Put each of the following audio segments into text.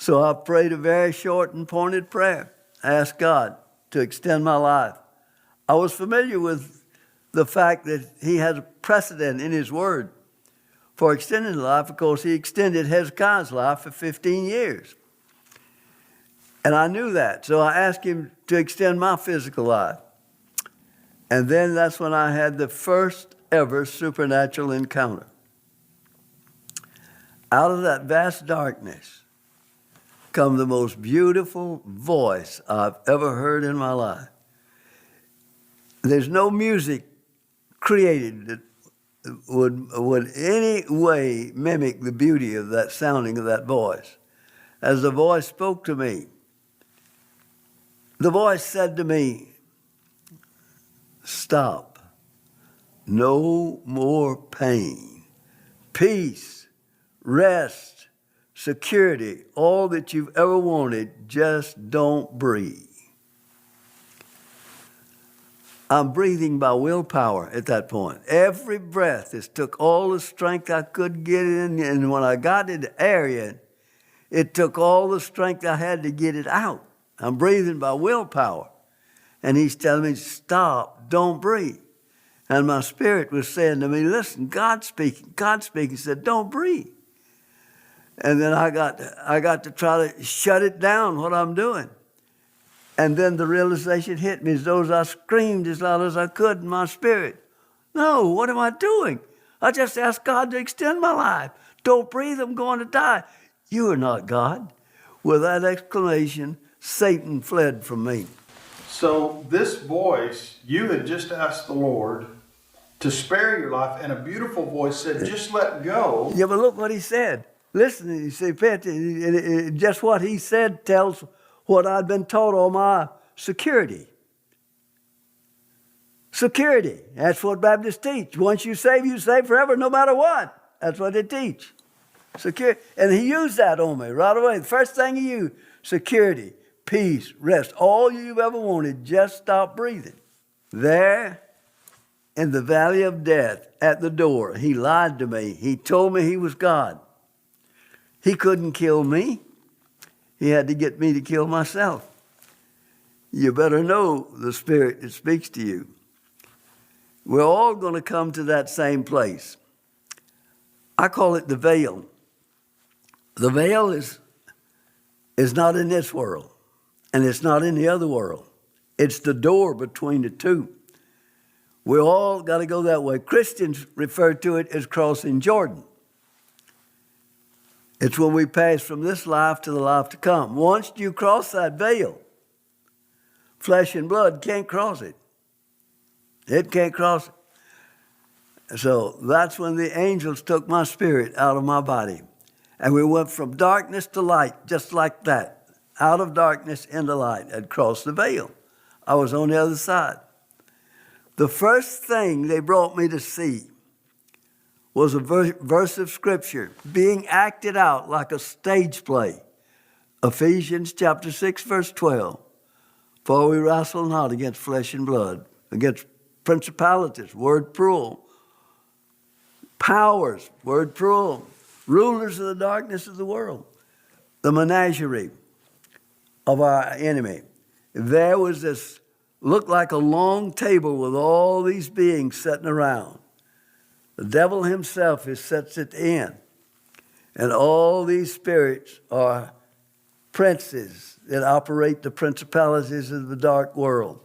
So I prayed a very short and pointed prayer. I asked God to extend my life. I was familiar with the fact that he has a precedent in his word for extending life. Of course, he extended Hezekiah's life for 15 years. And I knew that. So I asked him to extend my physical life. And then that's when I had the first ever supernatural encounter. Out of that vast darkness come the most beautiful voice I've ever heard in my life. There's no music created that would any way mimic the beauty of that sounding of that voice. As the voice spoke to me, the voice said to me, "Stop. No more pain. Peace, rest, security, all that you've ever wanted, just don't breathe." I'm breathing by willpower at that point. Every breath has took all the strength I could get in, and when I got it air in, it took all the strength I had to get it out. I'm breathing by willpower. And he's telling me, "Stop, don't breathe." And my spirit was saying to me, "Listen, God's speaking. God's speaking." He said, "Don't breathe." And then I got to try to shut it down, what I'm doing. And then the realization hit me as though I screamed as loud as I could in my spirit. "No, what am I doing? I just asked God to extend my life. Don't breathe, I'm going to die." "You are not God." With that exclamation, Satan fled from me. So this voice, you had just asked the Lord to spare your life, and a beautiful voice said, "Just let go." Yeah, but look what he said. Listen, you see, just what he said tells what I'd been taught all my security. Security. That's what Baptists teach. Once you save forever, no matter what. That's what they teach. Security. And he used that on me right away. The first thing he used, security, peace, rest. All you've ever wanted, just stop breathing. There, in the valley of death, at the door, he lied to me. He told me he was God. He couldn't kill me. He had to get me to kill myself. You better know the spirit that speaks to you. We're all going to come to that same place. I call it the veil. The veil is not in this world, and it's not in the other world. It's the door between the two. We all got to go that way. Christians refer to it as crossing Jordan. It's when we pass from this life to the life to come. Once you cross that veil, flesh and blood can't cross it. It can't cross it. So that's when the angels took my spirit out of my body. And we went from darkness to light, just like that. Out of darkness into light. I'd crossed the veil. I was on the other side. The first thing they brought me to see was a verse of Scripture being acted out like a stage play. Ephesians chapter 6, verse 12. "For we wrestle not against flesh and blood, against principalities," word plural, "powers," word plural, "rulers of the darkness of the world," the menagerie of our enemy. There was this, looked like a long table with all these beings sitting around. The devil himself sits at the end. And all these spirits are princes that operate the principalities of the dark world.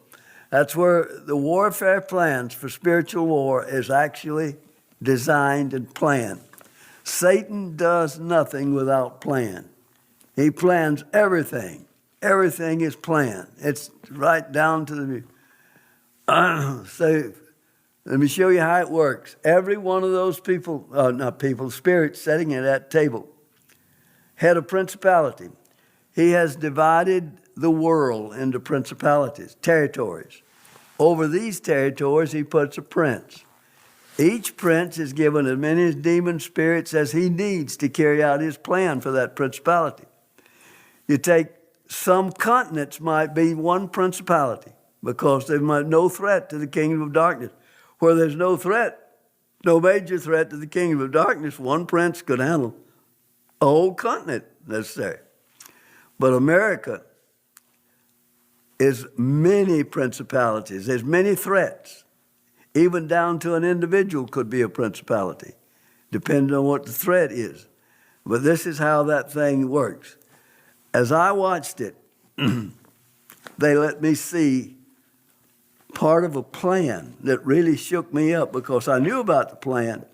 That's where the warfare plans for spiritual war is actually designed and planned. Satan does nothing without plan. He plans everything. Everything is planned. It's right down to the... So let me show you how it works. Every one of those people, spirits sitting at that table, head of principality. He has divided the world into principalities, territories. Over these territories, he puts a prince. Each prince is given as many demon spirits as he needs to carry out his plan for that principality. You take some continents might be one principality because there's no threat to the kingdom of darkness. Where there's no threat, no major threat to the kingdom of darkness, one prince could handle a whole continent necessary. But America is many principalities. There's many threats. Even down to an individual could be a principality, depending on what the threat is. But this is how that thing works. As I watched it, they let me see part of a plan that really shook me up because I knew about the plan.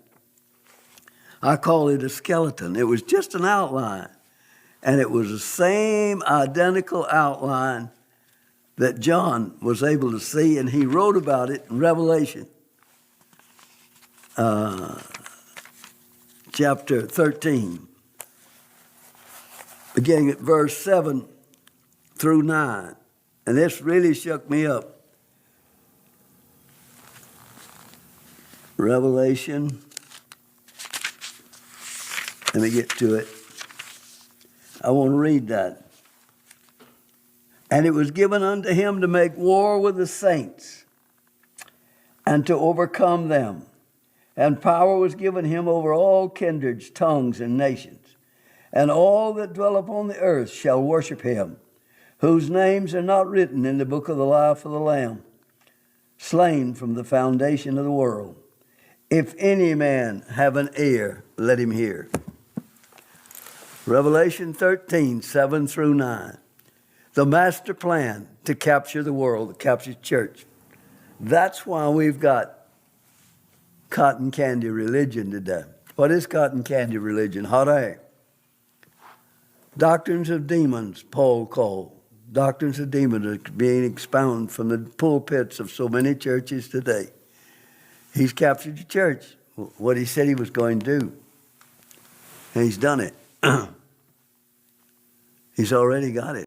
I call it a skeleton. It was just an outline. And it was the same identical outline that John was able to see, and he wrote about it in Revelation chapter 13, beginning at verse 7 through 9. And this really shook me up. Revelation, let me get to it. I want to read that. And it was given unto him to make war with the saints and to overcome them. And power was given him over all kindreds, tongues, and nations. And all that dwell upon the earth shall worship him, whose names are not written in the book of the life of the Lamb, slain from the foundation of the world. If any man have an ear, let him hear. Revelation 13, 7 through 9. The master plan to capture the world, to capture the church. That's why we've got cotton candy religion today. What is cotton candy religion? Hot air. Doctrines of demons, Paul called. Doctrines of demons are being expounded from the pulpits of so many churches today. He's captured the church, what he said he was going to do. And he's done it. He's already got it.